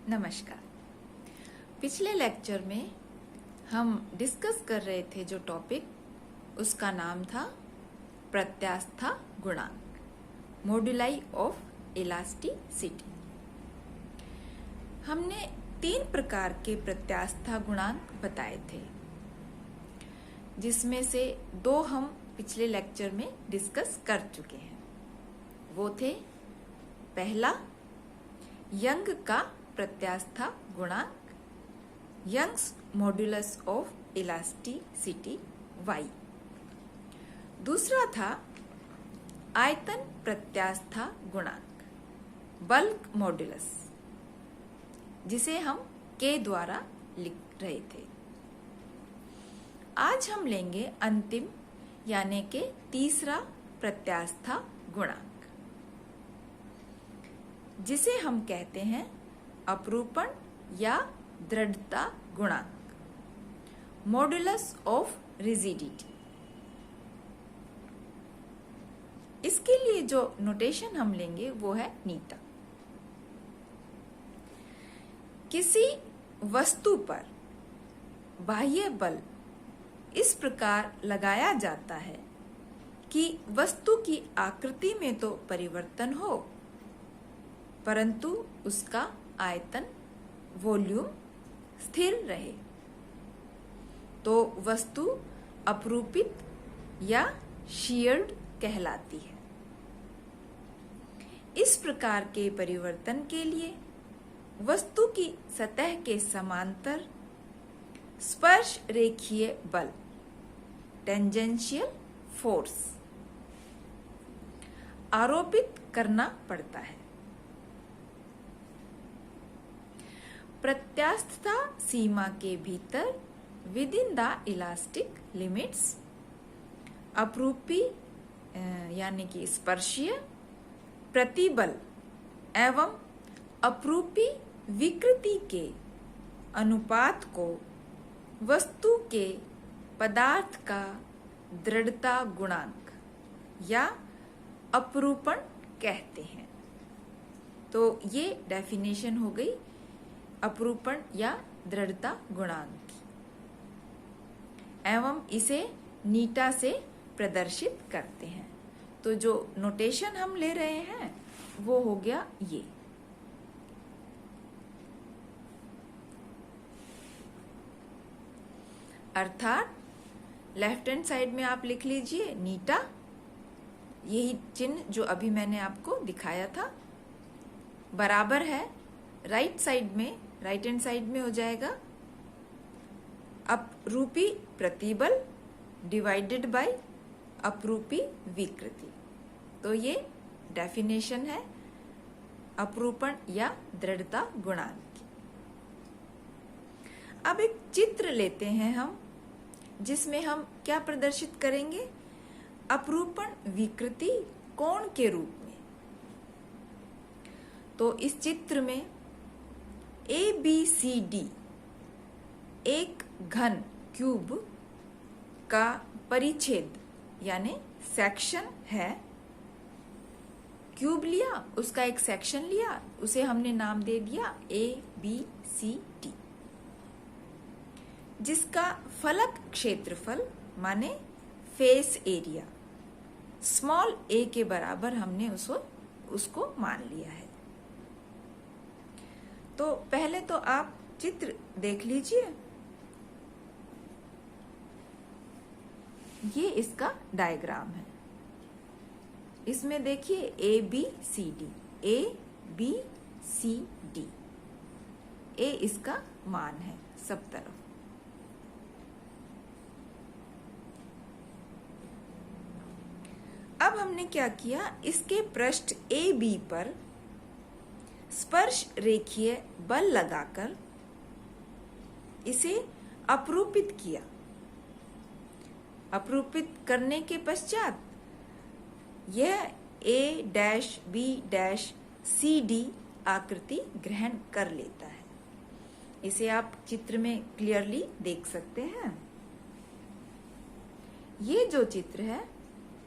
नमस्कार। पिछले लेक्चर में हम डिस्कस कर रहे थे जो टॉपिक, उसका नाम था प्रत्यास्था गुणांक, मॉड्यूलाई ऑफ इलास्टिसिटी। हमने 3 प्रकार के प्रत्यास्था गुणांक बताए थे, जिसमें से 2 हम पिछले लेक्चर में डिस्कस कर चुके हैं। वो थे, पहला यंग का प्रत्यास्था गुणांक, Young's modulus of elasticity Y। दूसरा था आयतन प्रत्यास्था गुणांक, बल्क मॉड्यूलस, जिसे हम K द्वारा लिख रहे थे। आज हम लेंगे अंतिम यानी कि तीसरा प्रत्यास्था गुणांक, जिसे हम कहते हैं अपरूपण या दृढ़ता गुणांक, मॉड्यूलस ऑफ रिजिडिटी। इसके लिए जो नोटेशन हम लेंगे वो है नीटा। किसी वस्तु पर बाह्य बल इस प्रकार लगाया जाता है कि वस्तु की आकृति में तो परिवर्तन हो, परंतु उसका आयतन, वॉल्यूम स्थिर रहे, तो वस्तु अपरूपित या शीयर्ड कहलाती है। इस प्रकार के परिवर्तन के लिए वस्तु की सतह के समांतर स्पर्श रेखीय बल, टेंजेंशियल फोर्स, आरोपित करना पड़ता है। प्रत्यास्थता सीमा के भीतर, within the elastic limits, अपरूपी यानी कि स्पर्शीय प्रतिबल एवं अपरूपी विकृति के अनुपात को वस्तु के पदार्थ का दृढ़ता गुणांक या अपरूपण कहते हैं। तो ये डेफिनेशन हो गई अपरूपण या दृढ़ता गुणांक की, एवं इसे नीटा से प्रदर्शित करते हैं। तो जो नोटेशन हम ले रहे हैं वो हो गया ये। अर्थात लेफ्ट हैंड साइड में आप लिख लीजिए नीटा, यही चिन्ह जो अभी मैंने आपको दिखाया था, बराबर है राइट साइड में, राइट हैंड साइड में हो जाएगा अपरूपी प्रतिबल डिवाइडेड बाय अपरूपी विकृति। तो ये डेफिनेशन है अपरूपण या दृढ़ता गुणांक की। अब एक चित्र लेते हैं हम, जिसमें हम क्या प्रदर्शित करेंगे, अपरूपण विकृति कोण के रूप में। तो इस चित्र में ABCD एक घन क्यूब का परिच्छेद यानी सेक्शन है। क्यूब लिया, उसका एक सेक्शन लिया, उसे हमने नाम दे दिया ABCD, जिसका फलक क्षेत्रफल माने फेस एरिया स्मॉल a के बराबर हमने उसको मान लिया है। तो पहले तो आप चित्र देख लीजिए, ये इसका डायग्राम है। इसमें देखिए ABCD, ABCD, A इसका मान है सब तरफ। अब हमने क्या किया, इसके पृष्ठ AB पर स्पर्श रेखीय बल लगाकर इसे अपरूपित किया। अपरूपित करने के पश्चात यह A-B-CD आकृति ग्रहण कर लेता है। इसे आप चित्र में क्लियरली देख सकते हैं। ये जो चित्र है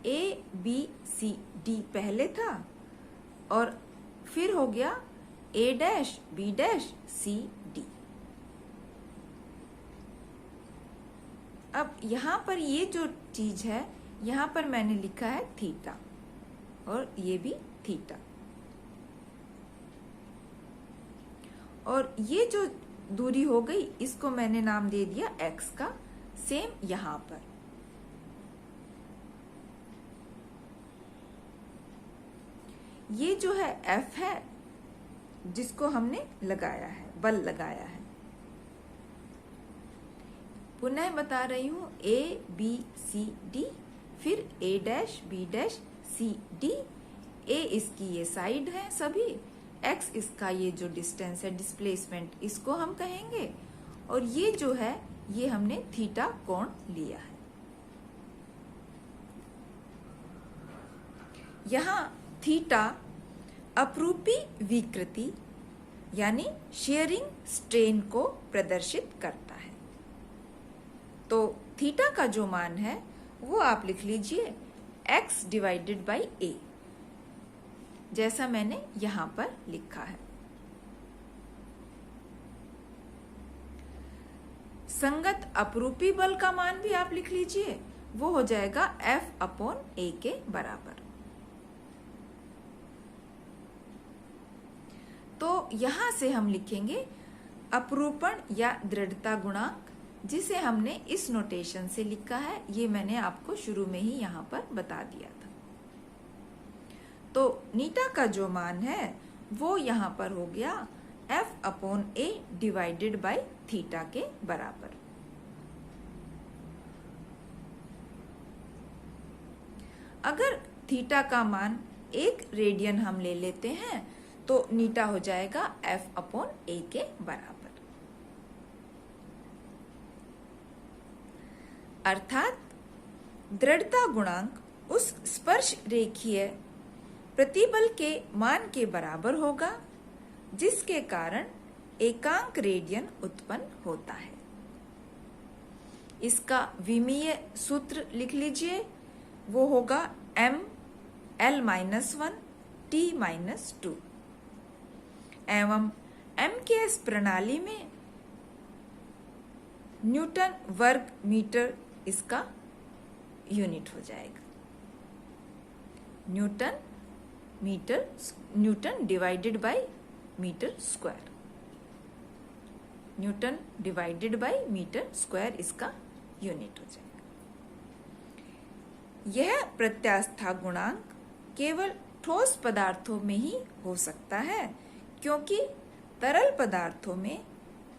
ABCD पहले था और फिर हो गया A dash B dash C D. अब यहाँ पर ये जो चीज है, यहाँ पर मैंने लिखा है थीटा और ये भी थीटा, और ये जो दूरी हो गई इसको मैंने नाम दे दिया x का। सेम यहाँ पर ये जो है F है जिसको हमने लगाया है, बल लगाया है। पुनः बता रही हूं, A B C D, फिर A dash B dash C D। A इसकी ये साइड है सभी, X इसका ये जो डिस्टेंस है, डिस्प्लेसमेंट, इसको हम कहेंगे, और ये जो है ये हमने थीटा कोण लिया है। यहाँ थीटा अपरूपी विकृति यानी शेयरिंग स्ट्रेन को प्रदर्शित करता है। तो थीटा का जो मान है वो आप लिख लीजिए x डिवाइडेड बाई a, जैसा मैंने यहां पर लिखा है। संगत अपरूपी बल का मान भी आप लिख लीजिए, वो हो जाएगा F अपॉन a के बराबर। तो यहां से हम लिखेंगे अपरूपण या दृढ़ता गुणांक, जिसे हमने इस नोटेशन से लिखा है, ये मैंने आपको शुरू में ही यहां पर बता दिया था। तो नीटा का जो मान है वो यहां पर हो गया F upon a divided by theta के बराबर। अगर थीटा का मान 1 रेडियन हम ले लेते हैं तो नीटा हो जाएगा F अपॉन a के बराबर। अर्थात दृढ़ता गुणांक उस स्पर्श रेखीय प्रतिबल के मान के बराबर होगा जिसके कारण एकांक रेडियन उत्पन्न होता है। इसका विमीय सूत्र लिख लीजिए, वो होगा m l-1 t-2 एवं MKS प्रणाली में न्यूटन वर्ग मीटर इसका यूनिट हो जाएगा। Newton divided by metre square, newton divided by metre square इसका यूनिट हो जाएगा। यह प्रत्यास्था गुणांक केवल ठोस पदार्थों में ही हो सकता है, क्योंकि तरल पदार्थों में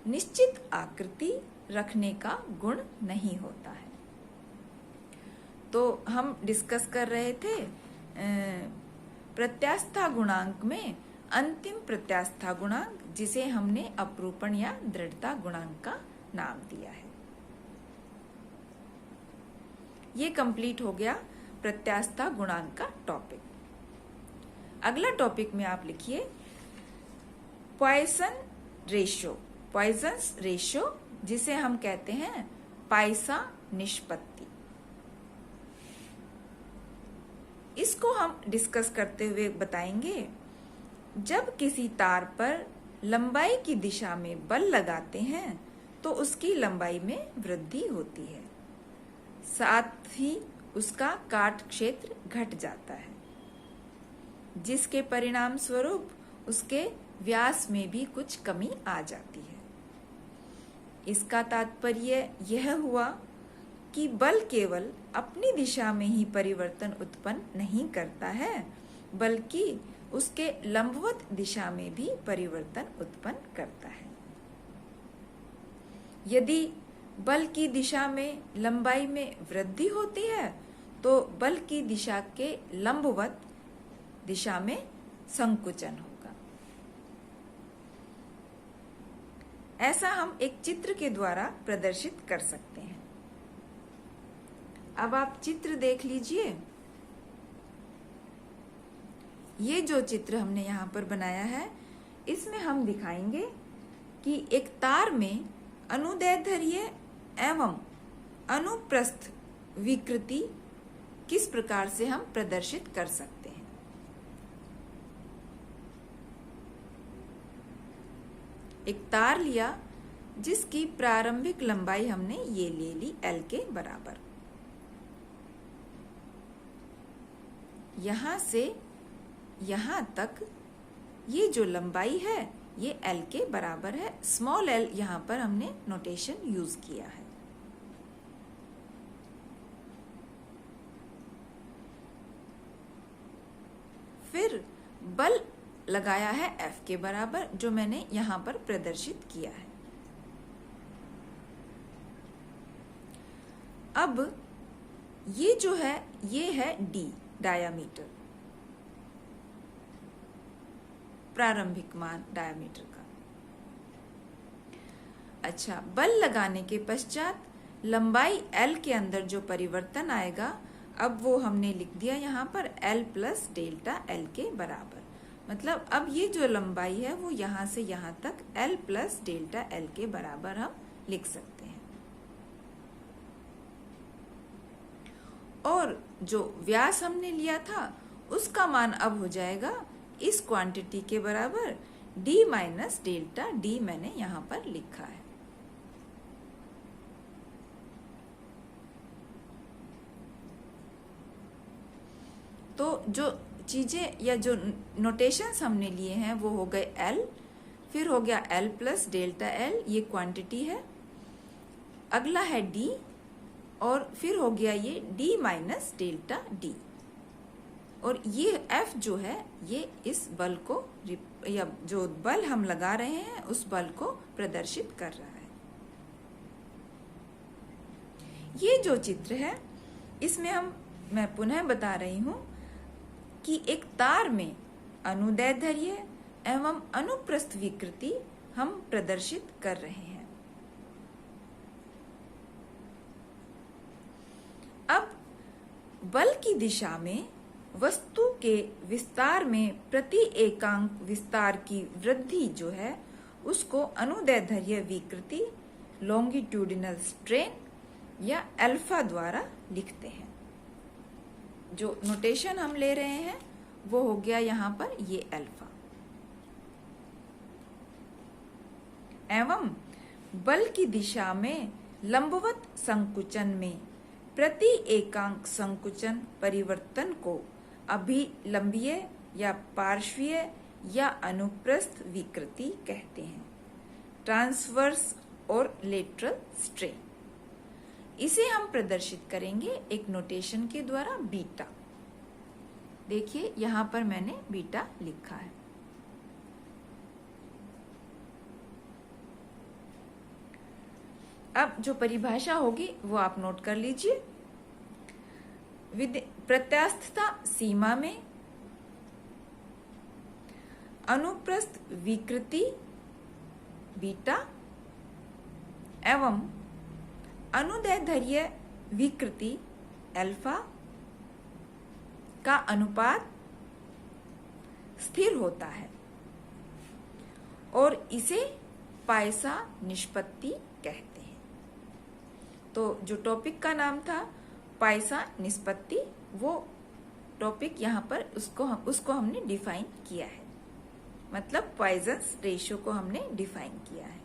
निश्चित आकृति रखने का गुण नहीं होता है। तो हम डिस्कस कर रहे थे प्रत्यास्था गुणांक में अंतिम प्रत्यास्था गुणांक, जिसे हमने अपरूपण या दृढ़ता गुणांक का नाम दिया है। ये कंप्लीट हो गया प्रत्यास्था गुणांक का टॉपिक। अगला टॉपिक में आप लिखिए पॉइसन पॉइजन्स रेशियो, जिसे हम कहते हैं पाइसा निष्पत्ति। इसको हम डिस्कस करते हुए बताएंगे, जब किसी तार पर लंबाई की दिशा में बल लगाते हैं तो उसकी लंबाई में वृद्धि होती है, साथ ही उसका काट क्षेत्र घट जाता है, जिसके परिणाम स्वरूप उसके व्यास में भी कुछ कमी आ जाती है। इसका तात्पर्य यह हुआ कि बल केवल अपनी दिशा में ही परिवर्तन उत्पन्न नहीं करता है, बल्कि उसके लंबवत दिशा में भी परिवर्तन उत्पन्न करता है। यदि बल की दिशा में लंबाई में वृद्धि होती है तो बल की दिशा के लंबवत दिशा में संकुचन होगा। ऐसा हम एक चित्र के द्वारा प्रदर्शित कर सकते हैं। अब आप चित्र देख लीजिए। ये जो चित्र हमने यहाँ पर बनाया है, इसमें हम दिखाएंगे कि एक तार में अनुदैर्ध्य एवं अनुप्रस्थ विकृति किस प्रकार से हम प्रदर्शित कर सकते हैं। एक तार लिया जिसकी प्रारंभिक लंबाई हमने ये ले ली L के बराबर। यहां से यहां तक ये जो लंबाई है ये L के बराबर है। स्मॉल l यहां पर हमने नोटेशन यूज किया है। फिर बल लगाया है F के बराबर, जो मैंने यहां पर प्रदर्शित किया है। अब ये जो है ये है D डायामीटर, प्रारंभिक मान डायामीटर का। अच्छा, बल लगाने के पश्चात लंबाई L के अंदर जो परिवर्तन आएगा, अब वो हमने लिख दिया यहाँ पर L प्लस डेल्टा L के बराबर। मतलब अब ये जो लंबाई है वो यहाँ से यहाँ तक L प्लस डेल्टा L के बराबर हम लिख सकते हैं। और जो व्यास हमने लिया था उसका मान अब हो जाएगा इस क्वांटिटी के बराबर D माइनस डेल्टा D मैंने यहाँ पर लिखा है। तो जो चीजें या जो नोटेशंस हमने लिए हैं वो हो गए L, फिर हो गया L प्लस डेल्टा L, ये क्वांटिटी है। अगला है D और फिर हो गया ये D माइनस डेल्टा D। और ये F जो है ये इस बल को या जो बल हम लगा रहे हैं उस बल को प्रदर्शित कर रहा है। ये जो चित्र है इसमें मैं पुनः बता रही हूं कि एक तार में अनुदैर्ध्य एवं अनुप्रस्थ विकृति हम प्रदर्शित कर रहे हैं। अब बल की दिशा में वस्तु के विस्तार में प्रति एकांक विस्तार की वृद्धि जो है उसको अनुदैर्ध्य विकृति लॉन्गिट्यूडिनल स्ट्रेन या अल्फा द्वारा लिखते हैं। जो नोटेशन हम ले रहे हैं वो हो गया यहाँ पर ये अल्फा। एवं बल की दिशा में लंबवत संकुचन में प्रति एकांक संकुचन परिवर्तन को अभिलंबीय या पार्श्वीय या अनुप्रस्थ विकृति कहते हैं, ट्रांसवर्स और लेटरल स्ट्रेन। इसे हम प्रदर्शित करेंगे एक नोटेशन के द्वारा बीटा। देखिए यहां पर मैंने बीटा लिखा है। अब जो परिभाषा होगी वो आप नोट कर लीजिए। प्रत्यास्थता सीमा में अनुप्रस्थ विकृति बीटा एवं अनुदैर्ध्य विकृति अल्फा का अनुपात स्थिर होता है और इसे पायसा निष्पत्ति कहते हैं। तो जो टॉपिक का नाम था पायसा निष्पत्ति, वो टॉपिक यहाँ पर उसको हमने डिफाइन किया है। मतलब पॉइजन्स रेशियो को हमने डिफाइन किया है।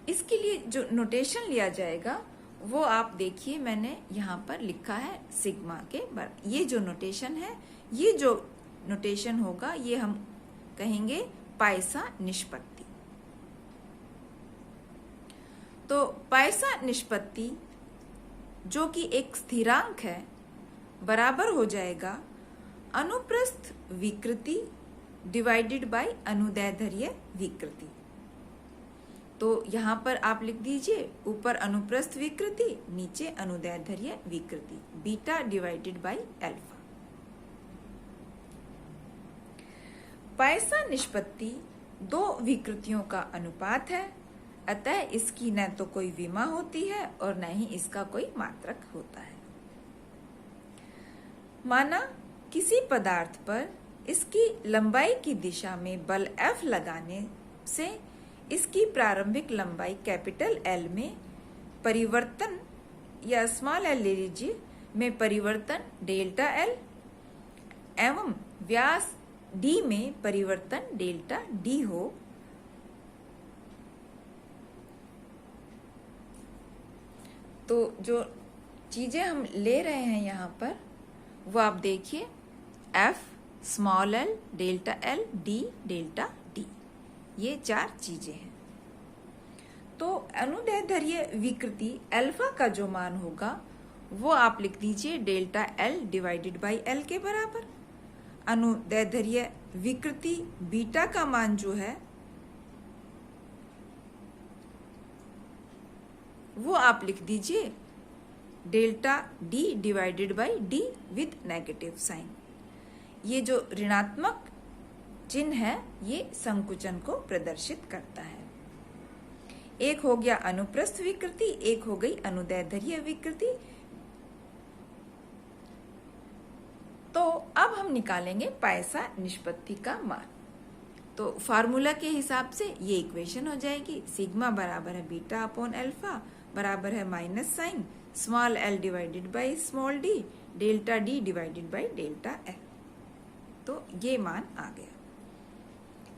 इसके लिए जो नोटेशन लिया जाएगा वो आप देखिए मैंने यहाँ पर लिखा है सिग्मा के बराबर। ये जो नोटेशन है, ये जो नोटेशन होगा ये हम कहेंगे पायसा निष्पत्ति। तो पायसा निष्पत्ति जो कि एक स्थिरांक है बराबर हो जाएगा अनुप्रस्थ विकृति डिवाइडेड बाय अनुदैर्ध्य विकृति। तो यहाँ पर आप लिख दीजिए ऊपर अनुप्रस्थ विकृति नीचे अनुदैर्ध्य विकृति, बीटा डिवाइडेड बाय अल्फा। पायसा निष्पत्ति दो विकृतियों का अनुपात है, अतः इसकी न तो कोई विमा होती है और न ही इसका कोई मात्रक होता है। माना किसी पदार्थ पर इसकी लंबाई की दिशा में बल F लगाने से इसकी प्रारंभिक लंबाई कैपिटल L में परिवर्तन या स्मॉल l ले लीजिए में परिवर्तन डेल्टा L एवं व्यास D में परिवर्तन डेल्टा D हो तो जो चीजें हम ले रहे हैं यहाँ पर वो आप देखिए, F, small l, delta L, D, delta D, ये 4 चीजें हैं। तो अनुदैर्ध्य विकृति अल्फा का जो मान होगा वो आप लिख दीजिए delta L divided by L के बराबर। अनुदैर्ध्य विकृति बीटा का मान जो है वो आप लिख दीजिए delta D divided by D with negative sign. ये जो ऋणात्मक चिन्ह है ये संकुचन को प्रदर्शित करता है। एक हो गया अनुप्रस्थ विकृति, एक हो गई अनुदैर्ध्य विकृति। तो अब हम निकालेंगे पायसा निष्पत्ति का मान। तो फार्मूला के हिसाब से ये इक्वेशन हो जाएगी, सिग्मा बराबर है बीटा अपॉन अल्फा बराबर है minus sign small l divided by small d delta d divided by delta l। तो ये मान आ गया।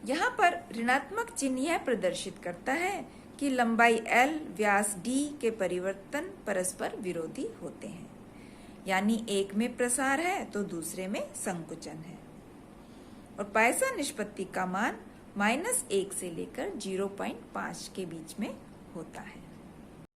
यहाँ पर ऋणात्मक चिन्ह यह प्रदर्शित करता है कि लंबाई l व्यास d के परिवर्तन परस्पर विरोधी होते हैं, यानी एक में प्रसार है तो दूसरे में संकुचन है। और पायसा निष्पत्ति का मान -1 से लेकर 0.5 के बीच में होता है।